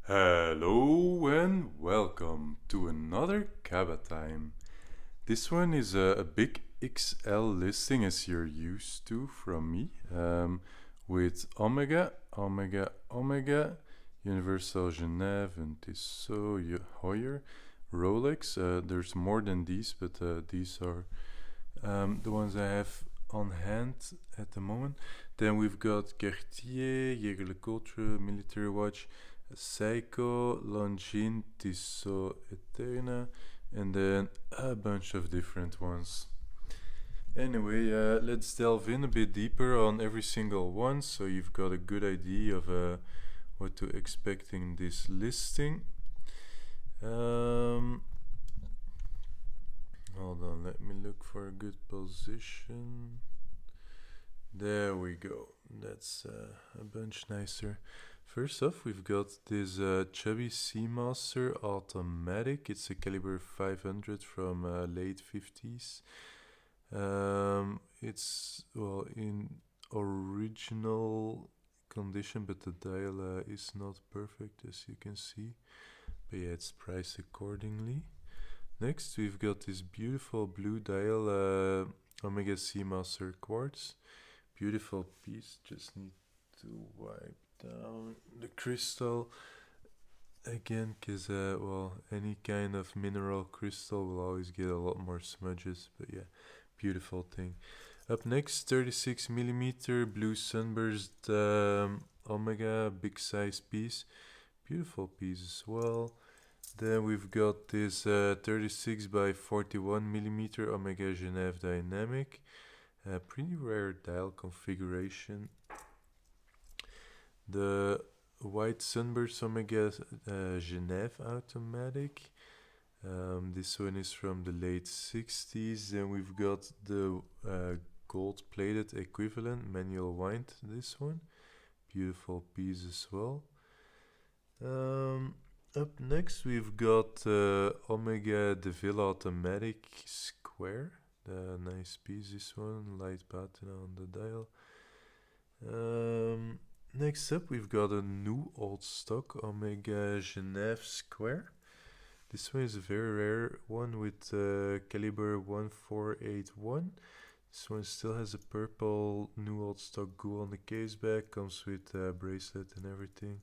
Hello and welcome to another Kabatime. This one is a big XL listing as you're used to from me, with Omega, Omega, Omega, Universal Geneve and Tissot, Hoyer, Rolex. There's more than these, but these are the ones I have on hand at the moment. Then we've got Cartier, Jaeger-LeCoultre, military watch, Seiko, Lon Jin, Tissot, Eterna, and then a bunch of different ones. Anyway, let's delve in a bit deeper on every single one so you've got a good idea of what to expect in this listing. Hold on, let me look for a good position. There we go. That's a bunch nicer. First off, we've got this Chubby Seamaster automatic. It's a caliber 500 from late 50s. It's in original condition, but the dial is not perfect, as you can see. But yeah, it's priced accordingly. Next, we've got this beautiful blue dial Omega Seamaster Quartz. Beautiful piece. Just need to wipe down the crystal again, because any kind of mineral crystal will always get a lot more smudges. But yeah, beautiful thing. Up next, 36mm blue Sunburst Omega big size piece. Beautiful piece as well. Then we've got this 36 by 41mm Omega Geneve Dynamic. Pretty rare dial configuration. The white Sunburst Omega Geneve automatic. This one is from the late 60s. Then we've got the gold plated equivalent manual wind. This one, beautiful piece as well. Up next, we've got Omega Deville automatic square. The nice piece, this one, light patina on the dial. Next up, we've got a new old stock Omega Geneve square. This one is a very rare one with caliber 1481. This one still has a purple new old stock goo on the case back, comes with a bracelet and everything.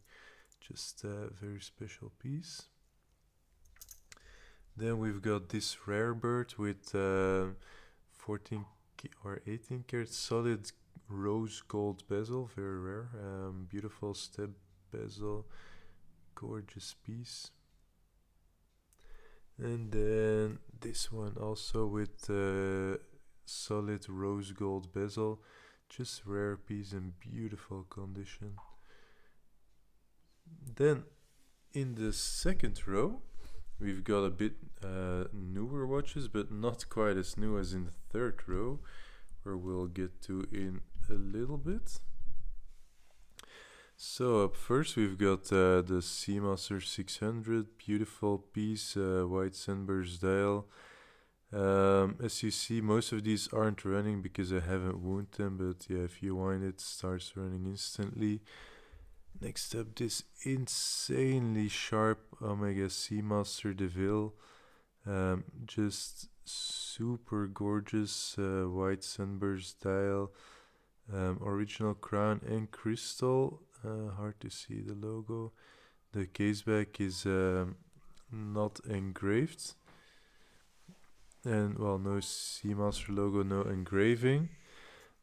Just a very special piece. Then we've got this rare bird with 14 or 18 karat solid rose gold bezel, very rare. Beautiful step bezel, gorgeous piece. And then this one also with solid rose gold bezel, just rare piece in beautiful condition. Then in the second row, we've got a bit newer watches, but not quite as new as in the third row, where we'll get to in a little bit. So up first, we've got the Seamaster 600, beautiful piece, white Sunburst dial. As you see, most of these aren't running because I haven't wound them, but yeah, if you wind it starts running instantly. Next up, this insanely sharp Omega Seamaster Deville. Just super gorgeous white Sunburst dial. Original crown and crystal. Hard to see the logo. The caseback is not engraved. And no Seamaster logo, no engraving.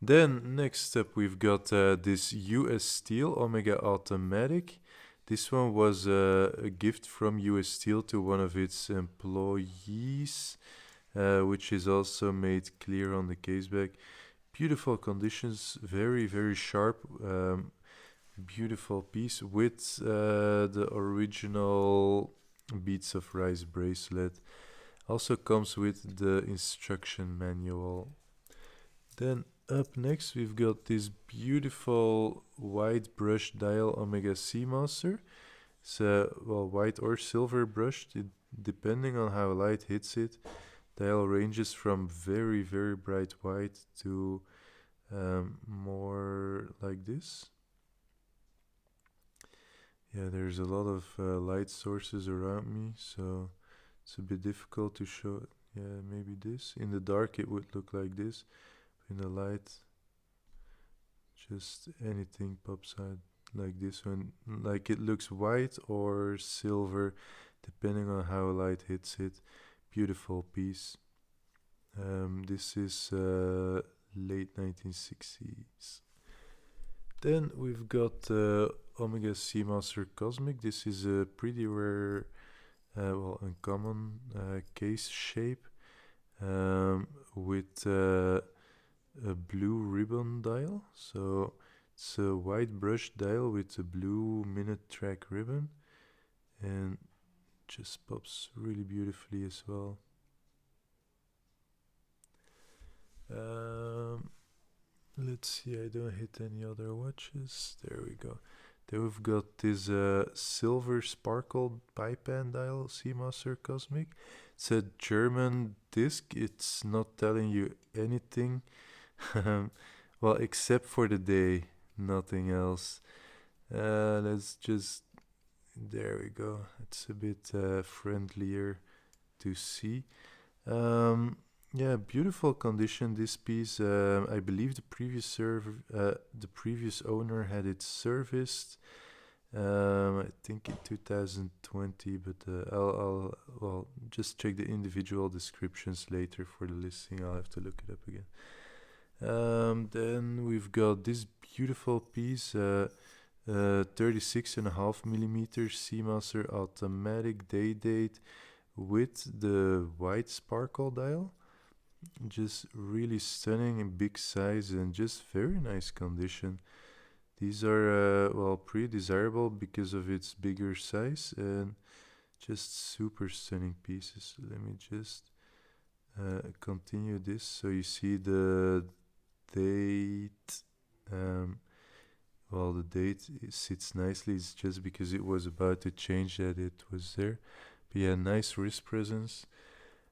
Then next up we've got this US Steel Omega Automatic. This one was a gift from US Steel to one of its employees, which is also made clear on the caseback. Beautiful conditions, very, very sharp, beautiful piece with the original Beads of Rice bracelet. Also comes with the instruction manual. Then up next, we've got this beautiful white brush dial Omega Seamaster. It's white or silver brushed, depending on how light hits it. Dial ranges from very, very bright white to more like this. Yeah, there's a lot of light sources around me, so it's a bit difficult to show it. Yeah, maybe this. In the dark it would look like this. In the light, just anything pops out like this one. Like it looks white or silver, depending on how light hits it. Beautiful piece. This is late 1960s. Then we've got Omega Seamaster Cosmic. This is a pretty rare, well, uncommon case shape with a blue ribbon dial. So it's a white brush dial with a blue minute track ribbon, and just pops really beautifully as well. Let's see, I don't hit any other watches. There we go. Then we've got this silver sparkled pipean dial Seamaster Cosmic. It's a German disc. It's not telling you anything. Well, except for the day, nothing else. Let's just. There we go. It's a bit friendlier to see. Yeah, beautiful condition. This piece, I believe the previous owner had it serviced. I think in 2020, but well, just check the individual descriptions later for the listing. I'll have to look it up again. Then we've got this beautiful piece, 36.5 millimeter Seamaster automatic day date with the white sparkle dial. Just really stunning in big size and just very nice condition. These are well, pretty desirable because of its bigger size and just super stunning pieces. Let me just continue this so you see the date. Well, the date sits nicely. It's just because it was about to change that it was there. But yeah, nice wrist presence.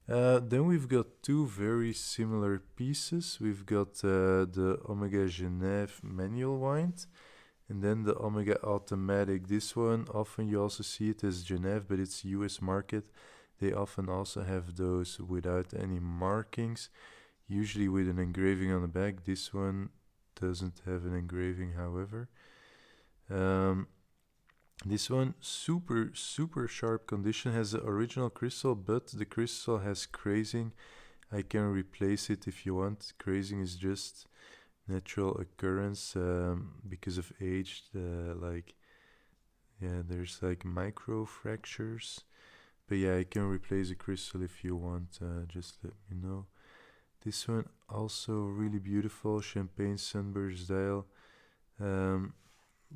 Then we've got two very similar pieces. We've got the Omega Geneve manual wind and then the Omega automatic. This one, often you also see it as Geneve, but it's US market. They often also have those without any markings, usually with an engraving on the back. This one doesn't have an engraving, however. This one, super sharp condition, has the original crystal, but the crystal has crazing. I can replace it if you want. Crazing is just natural occurrence because of age. There's like micro fractures. But yeah, I can replace the crystal if you want. Just let me know. This one also really beautiful, champagne sunburst dial.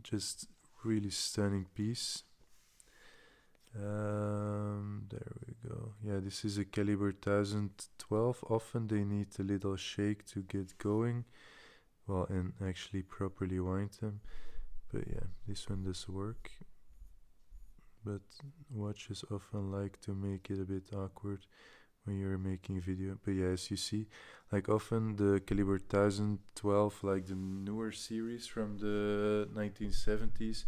Just really stunning piece. There we go. Yeah, this is a caliber 1012. Often they need a little shake to get going. Well, and actually properly wind them. But yeah, this one does work. But watches often like to make it a bit awkward when you're making video. But yeah, as you see, like often the caliber 1012, like the newer series from the 1970s,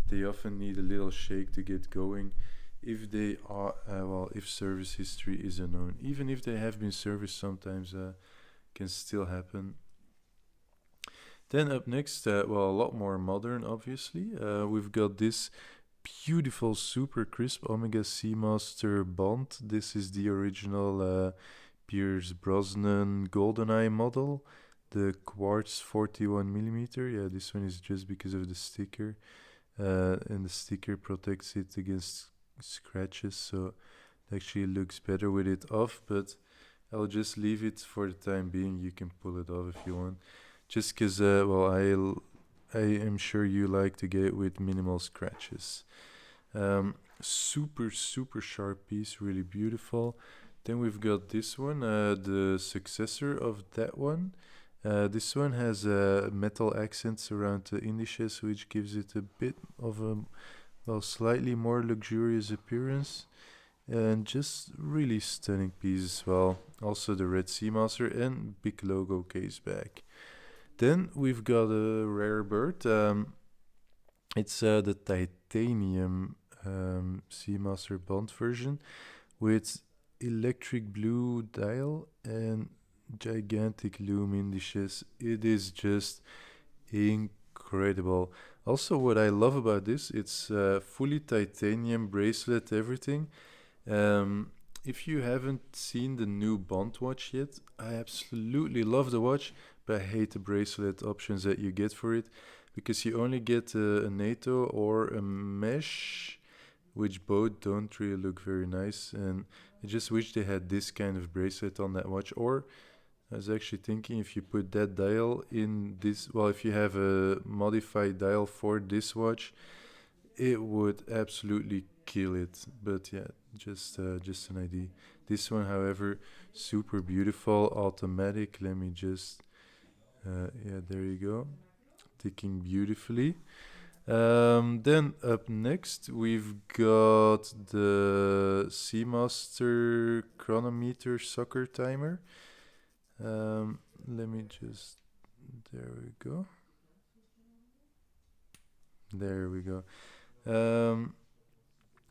they often need a little shake to get going if they are if service history is unknown. Even if they have been serviced, sometimes can still happen. Then up next, a lot more modern, obviously. We've got this beautiful, super crisp Omega Seamaster Bond. This is the original Pierce Brosnan GoldenEye model, the Quartz 41mm. Yeah, this one is just because of the sticker, and the sticker protects it against scratches, so it actually looks better with it off, but I'll just leave it for the time being. You can pull it off if you want, just because, I am sure you like to get it with minimal scratches. Super sharp piece, really beautiful. Then we've got this one, the successor of that one. This one has metal accents around the indices, which gives it a bit of a slightly more luxurious appearance. And just really stunning piece as well. Also the red Seamaster and big logo case back. Then we've got a rare bird. It's the titanium Seamaster Bond version with electric blue dial and gigantic lume indices. It is just incredible. Also, what I love about this, it's fully titanium bracelet, everything. If you haven't seen the new Bond watch yet, I absolutely love the watch, but I hate the bracelet options that you get for it because you only get a NATO or a mesh, which both don't really look very nice. And I just wish they had this kind of bracelet on that watch. Or I was actually thinking if you put that dial in this, well, if you have a modified dial for this watch, it would absolutely kill it. But yeah, just an idea. This one, however, super beautiful, automatic. Let me just, yeah, there you go, ticking beautifully. Then up next, we've got the Seamaster Chronometer soccer timer. Let me just, there we go. There we go.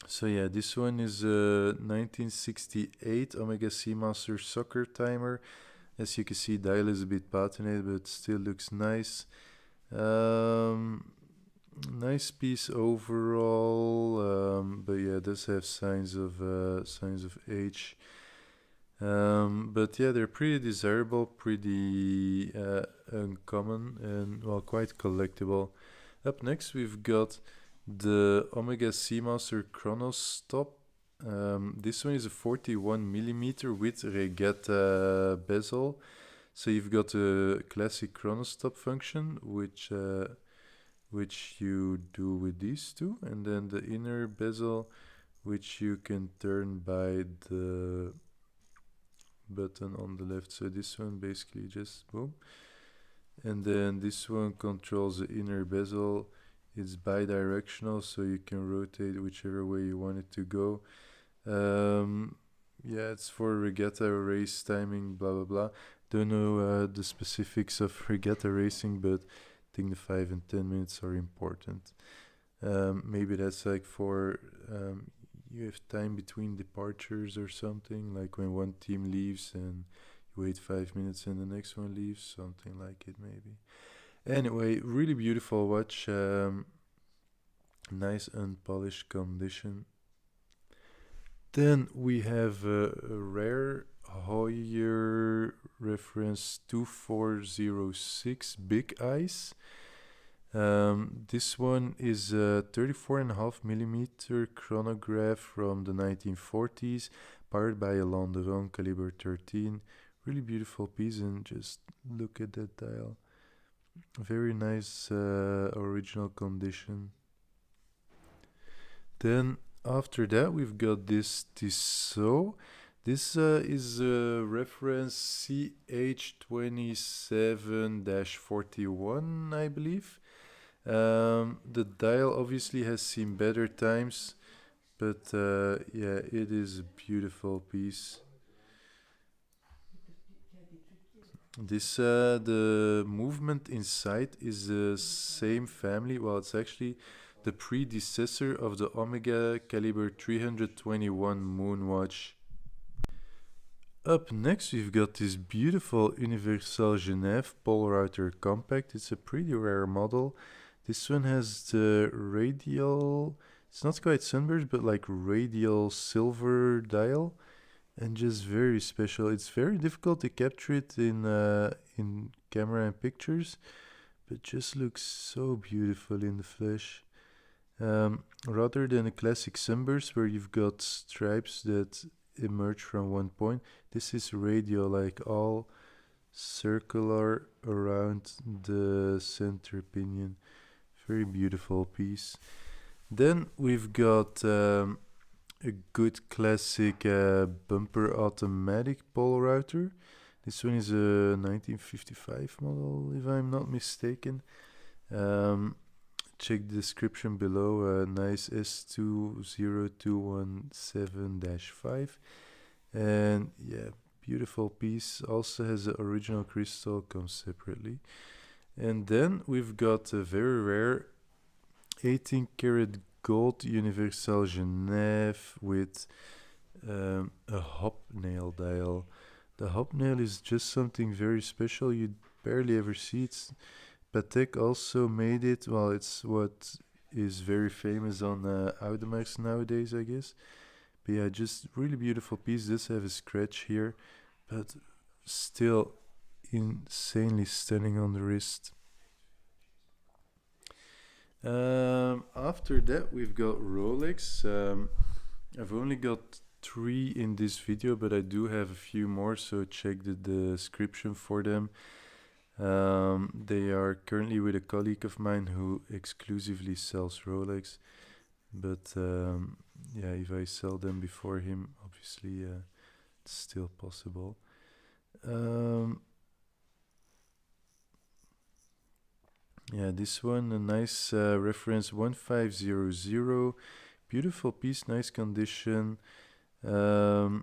So yeah, this one is a 1968 Omega Seamaster soccer timer. As you can see, dial is a bit patinated, but still looks nice. Nice piece overall, but yeah, it does have signs of age. But yeah, they're pretty desirable, pretty uncommon, and well, quite collectible. Up next, we've got the Omega Seamaster Chrono Stop. This one is a 41mm with regatta bezel. So you've got a classic chrono stop function, which you do with these two, and then the inner bezel, which you can turn by the button on the left. So this one basically just boom, and then this one controls the inner bezel. It's bi-directional, so you can rotate whichever way you want it to go. Yeah, it's for regatta race timing, blah blah blah. Don't know the specifics of regatta racing, but I think the 5 and 10 minutes are important. Maybe that's like for you have time between departures or something, like when one team leaves and you wait 5 minutes and the next one leaves, something like it maybe. Anyway, really beautiful watch. Nice unpolished condition. Then we have a rare Hoyer reference 2406 Big Eyes. This one is a 34.5mm chronograph from the 1940s, powered by a Lon Jin caliber 13. Really beautiful piece, and just look at that dial. Very nice original condition. Then after that, we've got this Tissot. This is a reference CH27-41, I believe. The dial obviously has seen better times, but yeah, it is a beautiful piece. This the movement inside is the same family. Well, it's actually the predecessor of the Omega caliber 321 moon watch. Up next, we've got this beautiful Universal Geneve Pole Router Compact. It's a pretty rare model. This one has the radial, it's not quite Sunburst, but like radial silver dial, and just very special. It's very difficult to capture it in camera and pictures, but just looks so beautiful in the flesh. Rather than a classic Sunburst where you've got stripes that emerge from one point, this is radial, like all circular around the center pinion. Very beautiful piece. Then we've got a good classic bumper automatic pole router. This one is a 1955 model, if I'm not mistaken. Check the description below. Nice S20217-5. And yeah, beautiful piece. Also has the original crystal, comes separately. And then we've got a very rare 18 karat gold Universal Geneve with a hobnail dial. The hobnail is just something very special. You barely ever see it. Patek also made it. Well, it's what is very famous on Audemars nowadays, I guess. But yeah, just really beautiful piece. Does have a scratch here, but still insanely stunning on the wrist. After that, we've got Rolex. I've only got 3 in this video, but I do have a few more, so check the description for them. They are currently with a colleague of mine who exclusively sells Rolex, but yeah, if I sell them before him, obviously it's still possible. Yeah, this one, a nice reference 1500. Beautiful piece, nice condition. The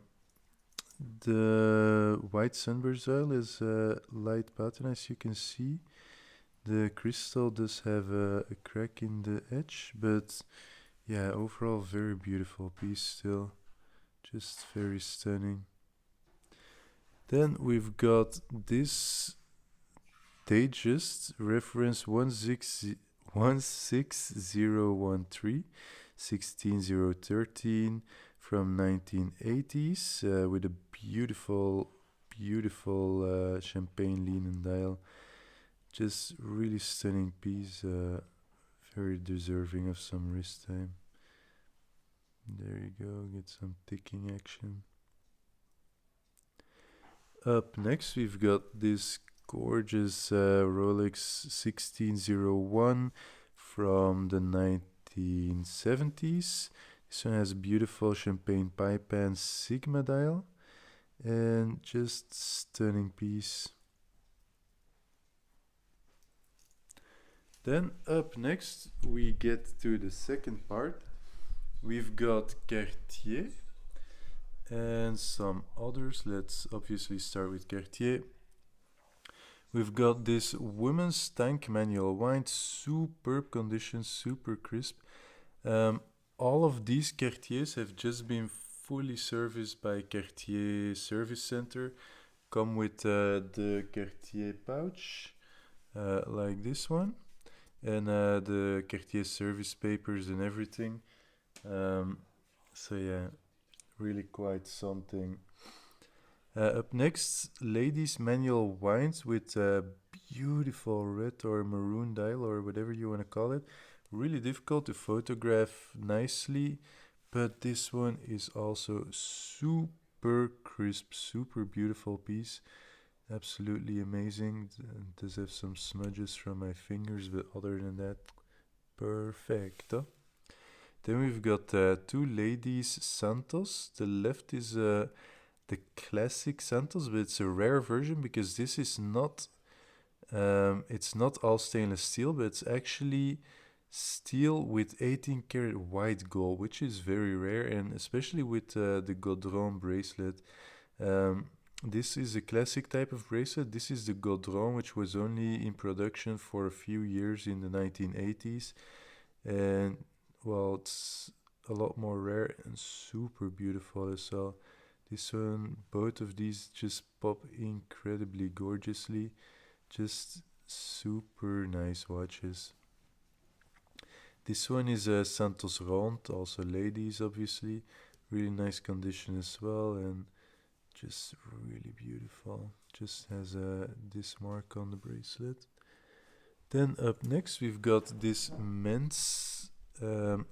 white Sunburst oil is a light pattern, as you can see. The crystal does have a crack in the edge, but yeah, overall very beautiful piece still. Just very stunning. Then we've got this Datejust reference 16013, 16013 from 1980s with a beautiful champagne linen dial. Just really stunning piece, very deserving of some wrist time. There you go, get some ticking action. Up next we've got this gorgeous Rolex 1601 from the 1970s. This one has a beautiful champagne pipe and Sigma dial, and just stunning piece. Then up next we get to the second part. We've got Cartier and some others. Let's obviously start with Cartier. We've got this women's tank manual wine, superb condition, super crisp. All of these Cartiers have just been fully serviced by Cartier Service Center. Come with the Cartier pouch, like this one, and the Cartier service papers and everything. So yeah, really quite something. Up next, ladies manual wines with beautiful red or maroon dial or whatever you want to call it. Really difficult to photograph nicely, but this one is also super crisp, super beautiful piece. Absolutely amazing. It does have some smudges from my fingers, but other than that, perfecto. Then we've got 2 ladies Santos. The left is the classic Santos, but it's a rare version because this is not it's not all stainless steel, but it's actually steel with 18 karat white gold, which is very rare, and especially with the Gaudron bracelet. This is a classic type of bracelet. This is the Gaudron, which was only in production for a few years in the 1980s, and well, it's a lot more rare and super beautiful as well. This one, both of these just pop incredibly gorgeously. Just super nice watches. This one is a Santos Ronde, also ladies obviously. Really nice condition as well, and just really beautiful. Just has this mark on the bracelet. Then up next we've got this men's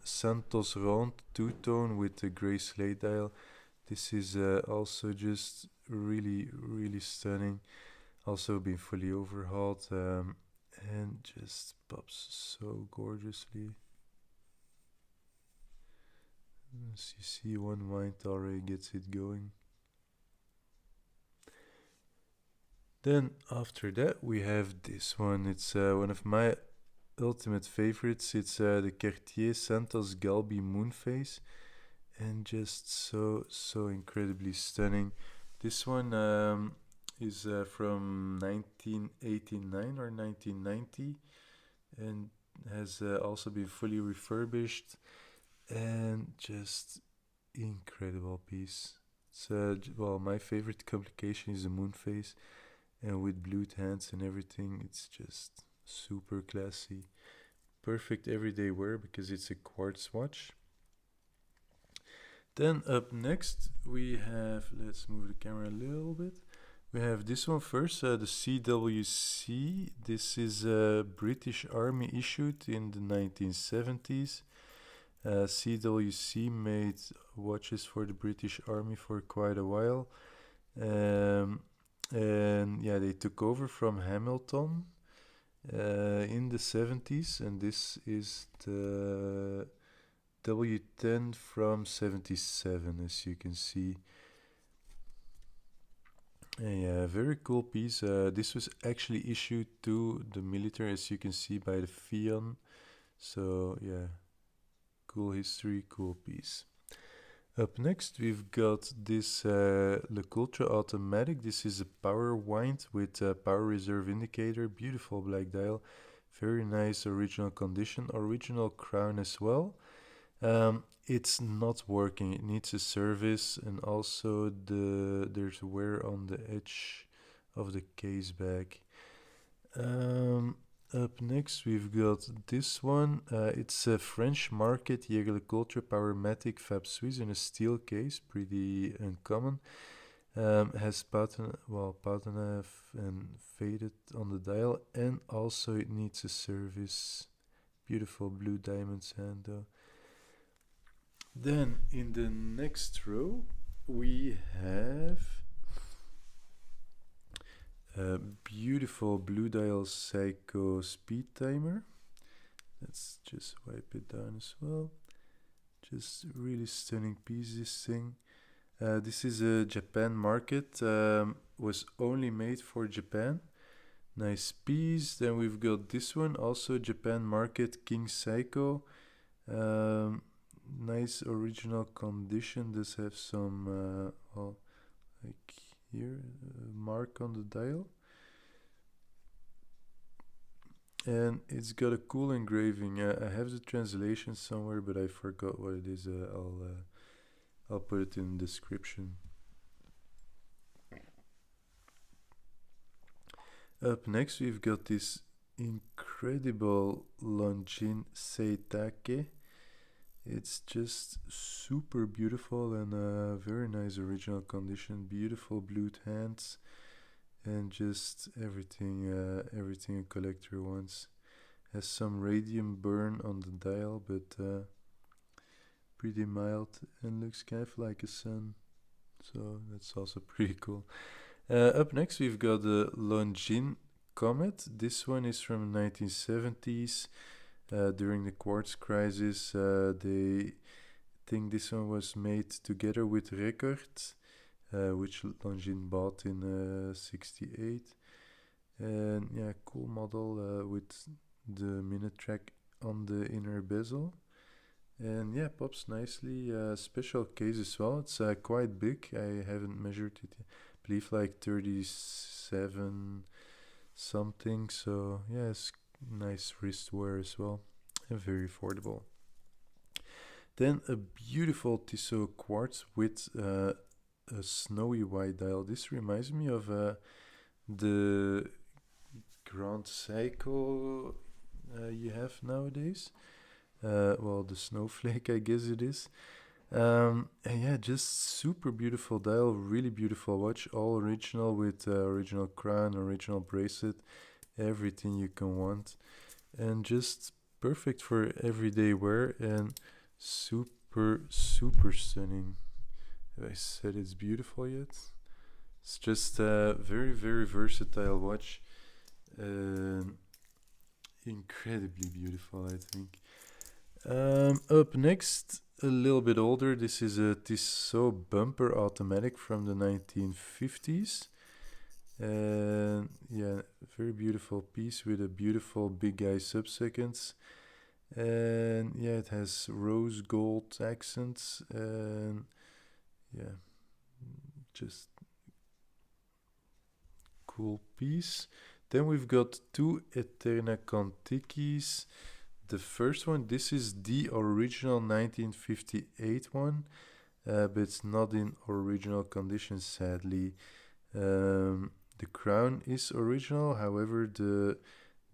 Santos Ronde two-tone with the grey slate dial. This is also just really stunning. Also been fully overhauled and just pops so gorgeously. As you see, one wind already gets it going. Then after that we have this one. It's one of my ultimate favorites. It's the Cartier Santos Galbi Moonface, and just so incredibly stunning. This one is from 1989 or 1990, and has also been fully refurbished, and just incredible piece. It's well, my favorite complication is the moon phase, and with blued hands and everything, it's just super classy. Perfect everyday wear because it's a quartz watch. Then up next we have, let's move the camera a little bit. We have this one first, the CWC. This is British Army issued in the 1970s. CWC made watches for the British Army for quite a while. And yeah, they took over from Hamilton in the 70s, and this is the W10 from 77, as you can see. Yeah, very cool piece. This was actually issued to the military, as you can see by the Fion. So yeah, cool history, cool piece. Up next, we've got this Le Coultre Automatic. This is a power wind with a power reserve indicator. Beautiful black dial. Very nice original condition. Original crown as well. It's not working. It needs a service, and also there's wear on the edge of the case back. Up next, we've got this one. It's a French market Jaeger LeCoultre Powermatic Fab Suisse in a steel case, pretty uncommon. Has patina and faded on the dial, and also it needs a service. Beautiful blue diamonds hand though. Then in the next row, we have a beautiful blue dial Seiko speed timer. Let's just wipe it down as well. Just really stunning piece, this thing. This is a Japan market, was only made for Japan. Nice piece. Then we've got this one, also Japan market, King Seiko. Nice original condition. Does have some, like here, mark on the dial. And it's got a cool engraving. I have the translation somewhere, but I forgot what it is. I'll put it in the description. Up next, we've got this incredible Lon Jin Seitake. It's just super beautiful and very nice original condition. Beautiful blued hands, and just everything a collector wants. Has some radium burn on the dial, but pretty mild, and looks kind of like a sun, so that's also pretty cool. Up next, we've got the Lon Jin Comet. This one is from the 1970s. During the quartz crisis, they think this one was made together with Record, which Lon Jin bought in 68. And yeah, cool model with the minute track on the inner bezel. And yeah, pops nicely. Special case as well. It's quite big. I haven't measured it yet. I believe like 37 something. So yeah, it's nice wrist wear as well, and very affordable. Then a beautiful Tissot quartz with a snowy white dial. This reminds me of the Grand Seiko you have nowadays. Well, the snowflake, I guess it is. And yeah, just super beautiful dial, really beautiful watch, all original with original crown, original bracelet, everything you can want, and just perfect for everyday wear, and super stunning. Have I said it's beautiful yet? It's just a very versatile watch, incredibly beautiful, I think. Up next, a little bit older. This is a Tissot bumper automatic from the 1950s. And yeah, very beautiful piece with a beautiful big eye sub-seconds. And yeah, it has rose gold accents, and yeah, just cool piece. Then we've got two Eterna Contikis. The first one, this is the original 1958 one, but it's not in original condition, sadly. The crown is original, however, the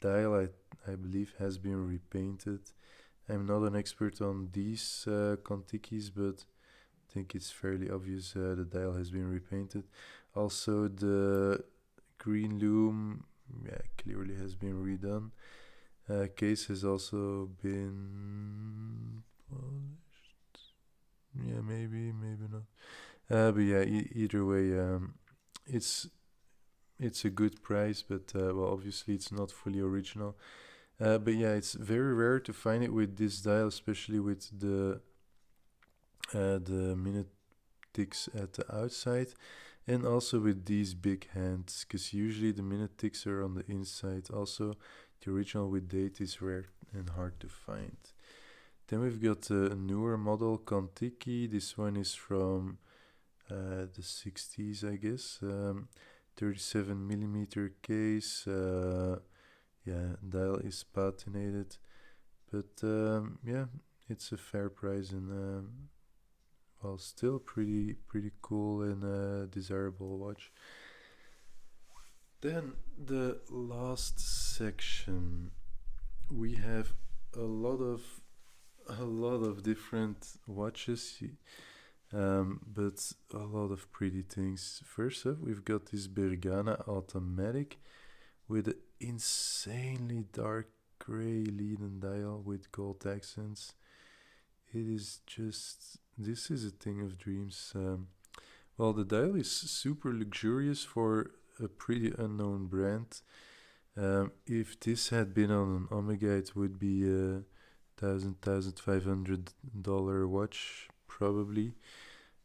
dial, I believe, has been repainted. I'm not an expert on these Contikis, but I think it's fairly obvious the dial has been repainted. Also, the green loom, clearly has been redone. Case has also been polished. Yeah, maybe not. But yeah, either way, it's a good price, but well, obviously it's not fully original. But yeah, it's very rare to find it with this dial, especially with the minute ticks at the outside, and also with these big hands, because usually the minute ticks are on the inside. Also, the original with date is rare and hard to find. Then we've got a newer model, Kontiki. This one is from the 60s, I guess. 37 millimeter case. Yeah, dial is patinated, but yeah, it's a fair price and well, still pretty cool and desirable watch. Then the last section, we have a lot of different watches, but a lot of pretty things. First up, we've got this Bergana automatic with an insanely dark gray leaden dial with gold accents. It is just, this is a thing of dreams. Well, the dial is super luxurious for a pretty unknown brand. If this had been on an Omega, it would be a $1,500 watch probably.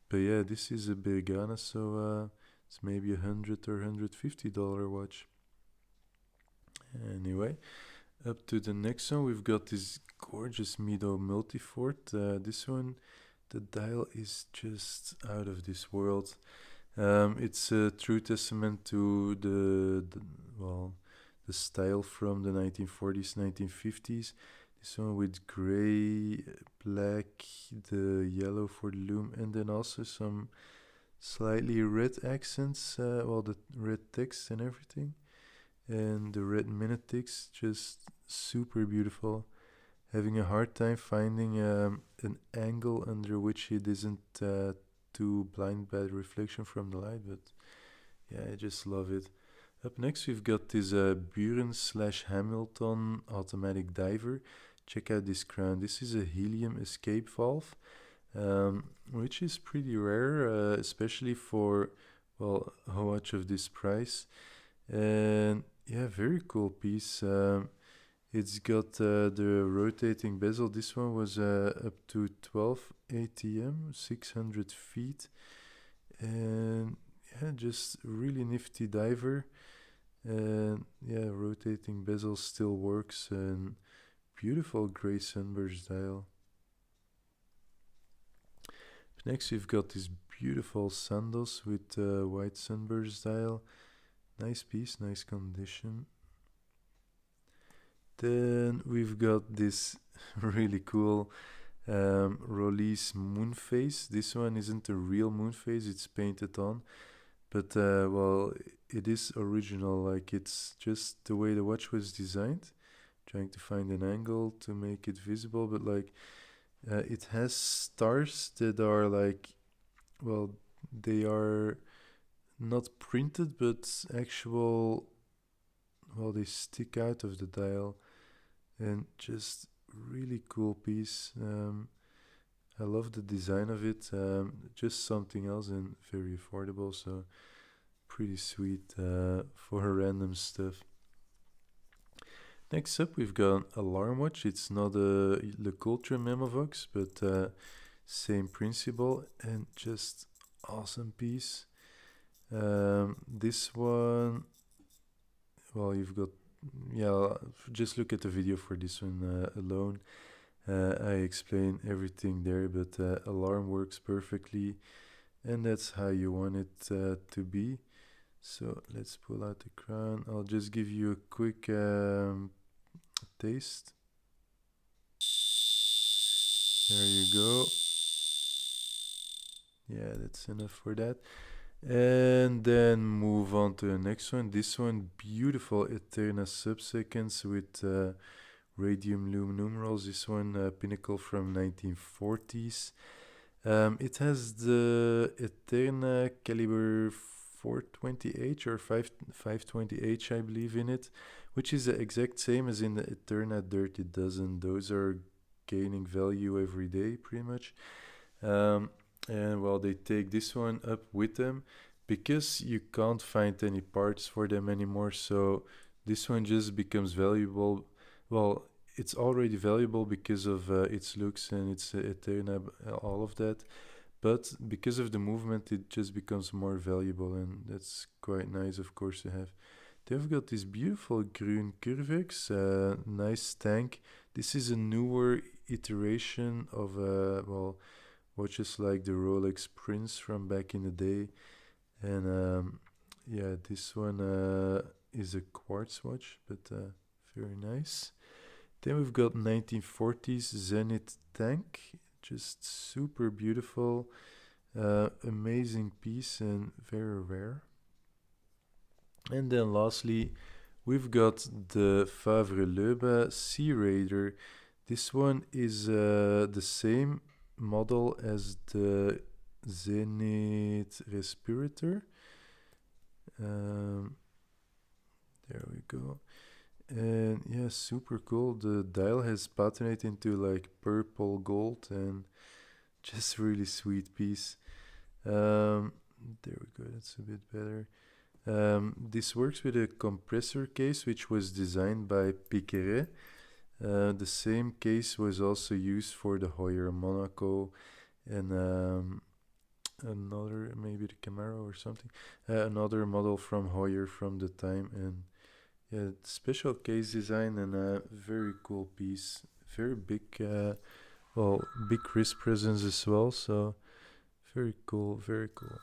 But yeah, this is a Bergana, so it's maybe $100 or $150 watch. Anyway, up to the next one, we've got this gorgeous Mido Multifort. This one, the dial is just out of this world. It's a true testament to the style from the 1940s, 1950s. This one with gray, black, the yellow for the loom, and then also some slightly red accents, the red text and everything. And the red minute ticks, just super beautiful. Having a hard time finding an angle under which it isn't too blind by the reflection from the light, but yeah, I just love it. Up next, we've got this Buren/Hamilton automatic diver. Check out this crown. This is a helium escape valve, which is pretty rare, especially for, well, a watch of this price. And yeah, very cool piece. It's got the rotating bezel. This one was up to 12 ATM, 600 feet. And yeah, just really nifty diver. And yeah, rotating bezel still works, and beautiful gray Sunburst dial. Next, we've got this beautiful Santos with white Sunburst dial. Nice piece, nice condition. Then we've got this really cool Rolex moon phase. This one isn't a real moon phase, it's painted on. But, well, it is original, like it's just the way the watch was designed. Trying to find an angle to make it visible, but like it has stars that are like, well, they are not printed, but actual, well, they stick out of the dial, and just really cool piece. I love the design of it. Just something else and very affordable, so pretty sweet for random stuff. Next up, we've got an alarm watch. It's not a Le Coultre Memovox, but same principle and just awesome piece. This one, well, you've got, yeah, just look at the video for this one alone. I explain everything there, but alarm works perfectly, and that's how you want it to be. So let's pull out the crown. I'll just give you a quick taste. There you go. Yeah, that's enough for that. And then move on to the next one. This one, beautiful Eterna sub-seconds with radium lume numerals. This one, pinnacle from 1940s. It has the Eterna caliber 420H or 520H, I believe, in it, which is the exact same as in the Eterna Dirty Dozen. Those are gaining value every day, pretty much. And well, they take this one up with them because you can't find any parts for them anymore. So this one just becomes valuable. Well, it's already valuable because of its looks and its Eterna, all of that. But because of the movement, it just becomes more valuable, and that's quite nice, of course, to have. They've got this beautiful Grün Curvex, nice tank. This is a newer iteration of, well, watches like the Rolex Prince from back in the day. And yeah, this one is a quartz watch, but very nice. Then we've got 1940s Zenith tank, just super beautiful, amazing piece and very rare. And then lastly, we've got the Favre Leuba Sea Raider. This one is the same model as the Zenith Respirator. There we go. And yeah, super cool. The dial has patinated into like purple gold and just really sweet piece. There we go, that's a bit better. This works with a compressor case which was designed by Piqueret. The same case was also used for the Hoyer Monaco and another, maybe the Camaro or something, another model from Hoyer from the time. And yeah, special case design and a very cool piece. Very big, well, big wrist presence as well. So very cool, very cool.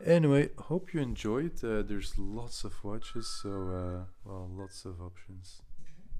Anyway, hope you enjoyed. There's lots of watches, so well, lots of options.